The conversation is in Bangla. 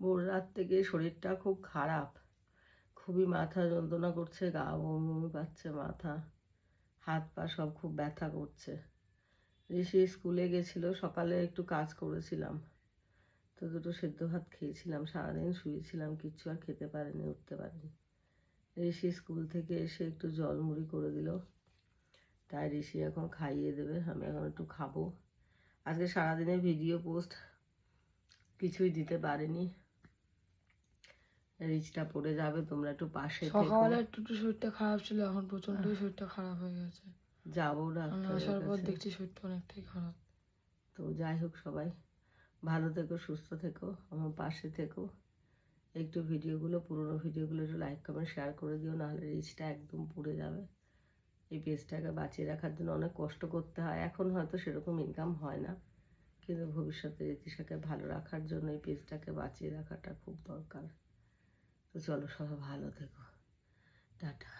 ভোর রাত থেকে শরীরটা খুব খারাপ, খুবই মাথা যন্ত্রণা করছে, গা বমি বমি পাচ্ছে, মাথা হাত পা সব খুব ব্যথা করছে। ঋষি স্কুলে গেছিলো, সকালে একটু কাজ করেছিলাম, তো দুটো সেদ্ধ ভাত খেয়েছিলাম, সারাদিন শুয়েছিলাম, কিচ্ছু আর খেতে পারিনি, উঠতে পারিনি। ঋষি স্কুল থেকে এসে একটু জল মুড়ি করে দিল, তাই ঋষি এখন খাইয়ে দেবে, আমি এখন একটু খাবো। আজকে সারাদিনের ভিডিও পোস্ট কিছুই দিতে পারিনি, রিচটা পড়ে যাবে, তোমরা একটু পাশে থেকো। সকালে একটু শরীরটা খারাপ ছিল, এখন প্রচন্ডই শরীরটা খারাপ হয়ে গেছে। যাবো ডাক্তারের আসার পর কাছে। দেখছি শরীরটা অনেকটাই খারাপ। তো যাই হোক, সবাই ভালো থেকো, সুস্থ থেকো, আমার পাশে থেকো। একটু ভিডিওগুলো, পুরোনো ভিডিওগুলো একটু লাইক কমেন্ট শেয়ার করে দিও, নাহলে রিচটা একদম পুড়ে যাবে। এই পেজটাকে বাঁচিয়ে রাখার জন্য অনেক কষ্ট করতে হয়, এখন হয়তো সেরকম ইনকাম হয় না, কিন্তু ভবিষ্যতে রিতিশাকে ভালো রাখার জন্য এই পেজটাকে বাঁচিয়ে রাখাটা খুব দরকার। তো চলো, সবাই ভালো থেকো, টাটা।